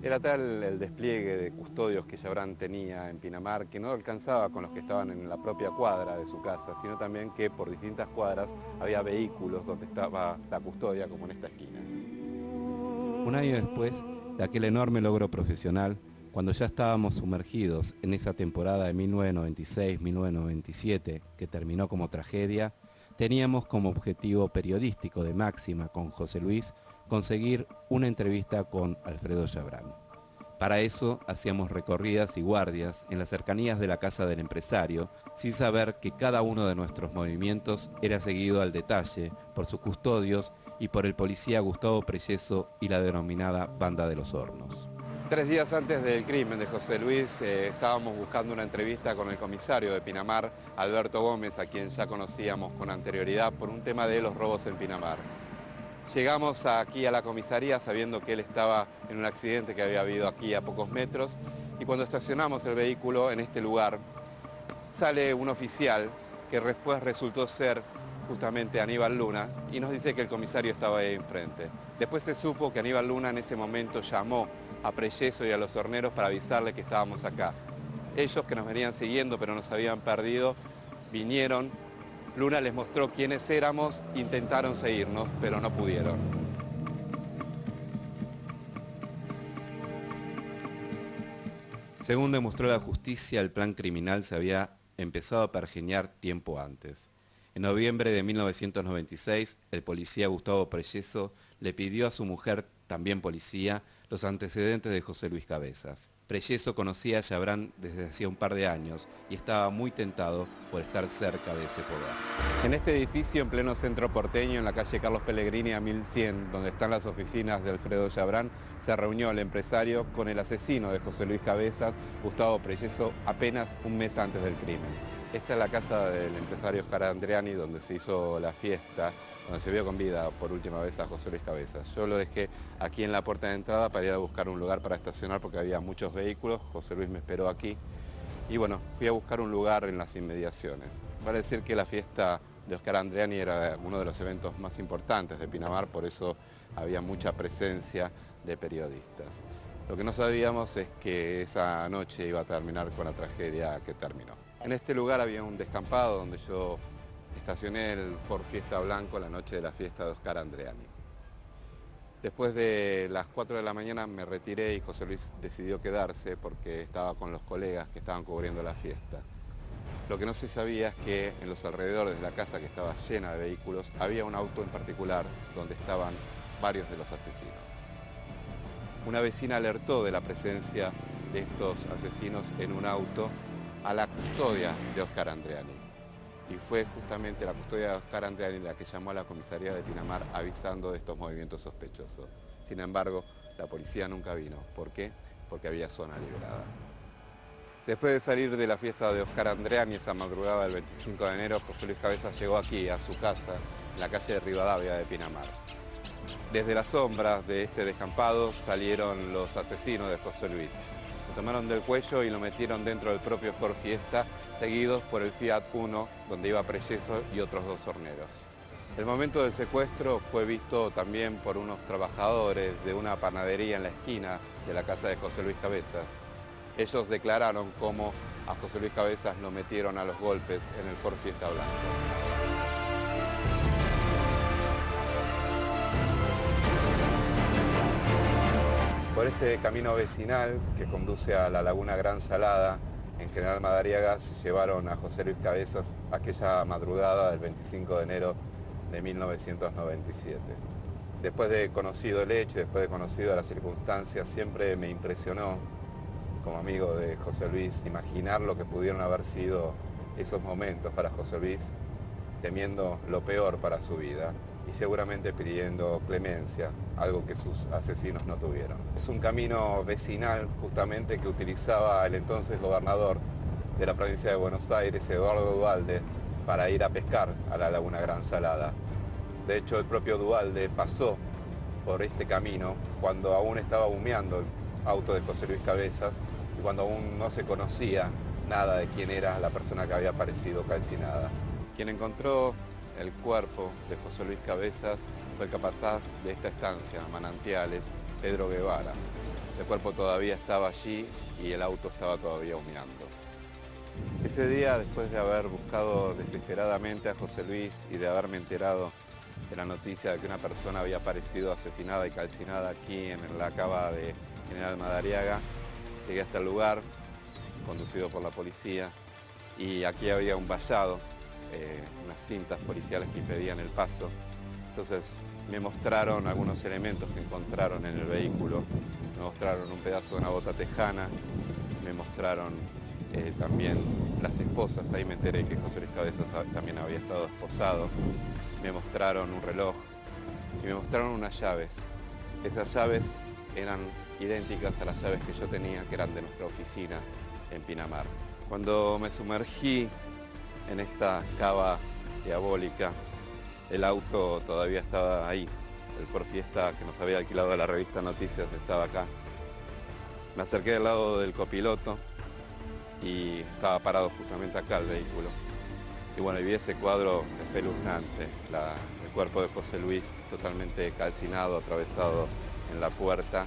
Era tal el despliegue de custodios que Chabrán tenía en Pinamar que no alcanzaba con los que estaban en la propia cuadra de su casa, sino también que por distintas cuadras había vehículos donde estaba la custodia, como en esta esquina. Un año después de aquel enorme logro profesional, cuando ya estábamos sumergidos en esa temporada de 1996-1997 que terminó como tragedia, teníamos como objetivo periodístico de máxima con José Luis conseguir una entrevista con Alfredo Chabrán. Para eso hacíamos recorridas y guardias en las cercanías de la casa del empresario, sin saber que cada uno de nuestros movimientos era seguido al detalle por sus custodios y por el policía Gustavo Preyeso y la denominada Banda de los Hornos. 3 días antes del crimen de José Luis, estábamos buscando una entrevista con el comisario de Pinamar, Alberto Gómez, a quien ya conocíamos con anterioridad por un tema de los robos en Pinamar. Llegamos aquí a la comisaría sabiendo que él estaba en un accidente que había habido aquí a pocos metros, y cuando estacionamos el vehículo en este lugar, sale un oficial que después resultó ser justamente Aníbal Luna y nos dice que el comisario estaba ahí enfrente. Después se supo que Aníbal Luna en ese momento llamó a Preyeso y a los horneros para avisarle que estábamos acá. Ellos, que nos venían siguiendo pero nos habían perdido, vinieron. Luna les mostró quiénes éramos, intentaron seguirnos, pero no pudieron. Según demostró la justicia, el plan criminal se había empezado a pergeñar tiempo antes. En noviembre de 1996, el policía Gustavo Preyeso le pidió a su mujer, también policía, los antecedentes de José Luis Cabezas. Preyeso conocía a Chabrán desde hacía un par de años y estaba muy tentado por estar cerca de ese poder. En este edificio, en pleno centro porteño, en la calle Carlos Pellegrini a 1100, donde están las oficinas de Alfredo Chabrán, se reunió el empresario con el asesino de José Luis Cabezas, Gustavo Preyeso, apenas un mes antes del crimen. Esta es la casa del empresario Oscar Andreani, donde se hizo la fiesta, donde se vio con vida por última vez a José Luis Cabezas. Yo lo dejé aquí en la puerta de entrada para ir a buscar un lugar para estacionar porque había muchos vehículos. José Luis me esperó aquí y bueno, fui a buscar un lugar en las inmediaciones. Vale decir que la fiesta de Oscar Andreani era uno de los eventos más importantes de Pinamar, por eso había mucha presencia de periodistas. Lo que no sabíamos es que esa noche iba a terminar con la tragedia que terminó. En este lugar había un descampado donde yo estacioné el Ford Fiesta Blanco la noche de la fiesta de Oscar Andreani. Después de las 4 de la mañana me retiré y José Luis decidió quedarse porque estaba con los colegas que estaban cubriendo la fiesta. Lo que no se sabía es que en los alrededores de la casa, que estaba llena de vehículos, había un auto en particular donde estaban varios de los asesinos. Una vecina alertó de la presencia de estos asesinos en un auto a la custodia de Oscar Andreani. Y fue justamente la custodia de Oscar Andreani la que llamó a la comisaría de Pinamar avisando de estos movimientos sospechosos. Sin embargo, la policía nunca vino. ¿Por qué? Porque había zona liberada. Después de salir de la fiesta de Oscar Andreani esa madrugada del 25 de enero, José Luis Cabezas llegó aquí a su casa, en la calle de Rivadavia de Pinamar. Desde las sombras de este descampado salieron los asesinos de José Luis. Lo tomaron del cuello y lo metieron dentro del propio Ford Fiesta, seguidos por el Fiat Uno, donde iba Preyeso y otros 2 horneros. El momento del secuestro fue visto también por unos trabajadores de una panadería en la esquina de la casa de José Luis Cabezas. Ellos declararon cómo a José Luis Cabezas lo metieron a los golpes en el Ford Fiesta Blanco. Por este camino vecinal que conduce a la Laguna Gran Salada, en General Madariaga, se llevaron a José Luis Cabezas aquella madrugada del 25 de enero de 1997. Después de conocido el hecho, después de conocido las circunstancias, siempre me impresionó, como amigo de José Luis, imaginar lo que pudieron haber sido esos momentos para José Luis, temiendo lo peor para su vida y seguramente pidiendo clemencia, algo que sus asesinos no tuvieron. Es un camino vecinal justamente que utilizaba el entonces gobernador de la provincia de Buenos Aires, Eduardo Duhalde, para ir a pescar a la Laguna Gran Salada. De hecho, el propio Duhalde pasó por este camino cuando aún estaba humeando el auto de José Luis Cabezas y cuando aún no se conocía nada de quién era la persona que había aparecido calcinada. Quien encontró el cuerpo de José Luis Cabezas fue el capataz de esta estancia, Manantiales, Pedro Guevara. El cuerpo todavía estaba allí y el auto estaba todavía humeando. Ese día, después de haber buscado desesperadamente a José Luis y de haberme enterado de la noticia de que una persona había aparecido asesinada y calcinada aquí en la cava de General Madariaga, llegué hasta el lugar, conducido por la policía, y aquí había un vallado, unas cintas policiales que impedían el paso. Entonces me mostraron algunos elementos que encontraron en el vehículo, me mostraron un pedazo de una bota tejana, me mostraron también las esposas, ahí me enteré que José Luis Cabezas también había estado esposado, me mostraron un reloj y me mostraron unas llaves. Esas llaves eran idénticas a las llaves que yo tenía, que eran de nuestra oficina en Pinamar. Cuando me sumergí en esta cava diabólica, el auto todavía estaba ahí. El Ford Fiesta que nos había alquilado la revista Noticias estaba acá. Me acerqué al lado del copiloto y estaba parado justamente acá el vehículo. Y bueno, vi ese cuadro espeluznante, el cuerpo de José Luis totalmente calcinado, atravesado en la puerta.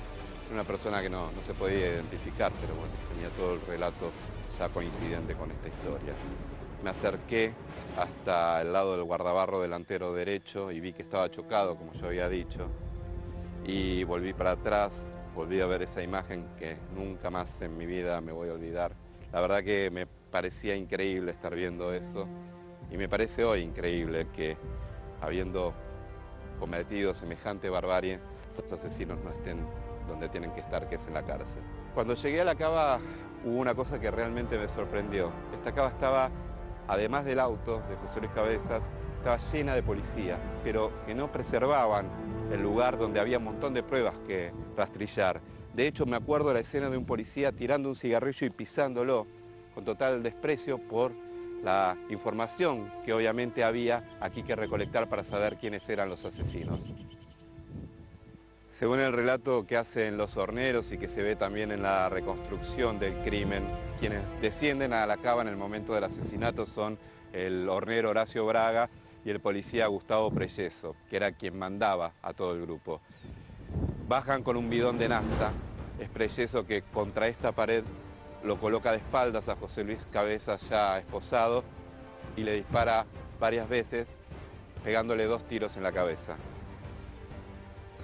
Una persona que no se podía identificar, pero bueno, tenía todo el relato ya coincidente con esta historia. Me acerqué hasta el lado del guardabarro delantero derecho y vi que estaba chocado, como yo había dicho. Y volví para atrás, volví a ver esa imagen que nunca más en mi vida me voy a olvidar. La verdad que me parecía increíble estar viendo eso y me parece hoy increíble que, habiendo cometido semejante barbarie, los asesinos no estén donde tienen que estar, que es en la cárcel. Cuando llegué a la cava hubo una cosa que realmente me sorprendió. Esta cava estaba, además del auto de José Luis Cabezas, estaba llena de policía, pero que no preservaban el lugar donde había un montón de pruebas que rastrillar. De hecho, me acuerdo de la escena de un policía tirando un cigarrillo y pisándolo con total desprecio por la información que obviamente había aquí que recolectar para saber quiénes eran los asesinos. Según el relato que hacen los horneros y que se ve también en la reconstrucción del crimen, quienes descienden a la cava en el momento del asesinato son el hornero Horacio Braga y el policía Gustavo Preyeso, que era quien mandaba a todo el grupo. Bajan con un bidón de nafta, es Preyeso que contra esta pared lo coloca de espaldas a José Luis Cabezas ya esposado y le dispara varias veces, pegándole 2 tiros en la cabeza.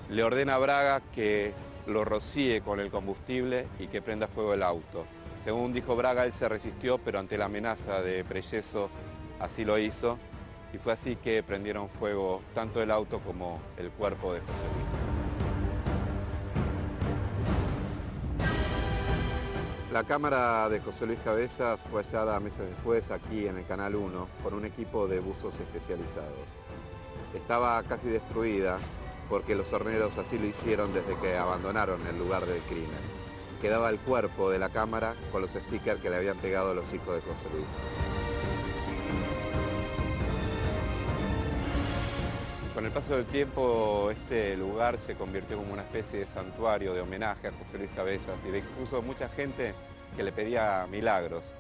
Le ordena a Braga que lo rocíe con el combustible y que prenda fuego el auto. Según dijo Braga, él se resistió, pero ante la amenaza de Preyeso así lo hizo, y fue así que prendieron fuego tanto el auto como el cuerpo de José Luis. La cámara de José Luis Cabezas fue hallada meses después aquí en el Canal 1 por un equipo de buzos especializados. Estaba casi destruida porque los horneros así lo hicieron desde que abandonaron el lugar del crimen. Quedaba el cuerpo de la cámara con los stickers que le habían pegado los hijos de José Luis. Con el paso del tiempo, este lugar se convirtió como una especie de santuario de homenaje a José Luis Cabezas y de incluso mucha gente que le pedía milagros.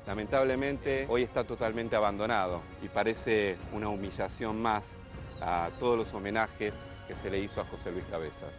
Lamentablemente, hoy está totalmente abandonado y parece una humillación más a todos los homenajes que se le hizo a José Luis Cabezas.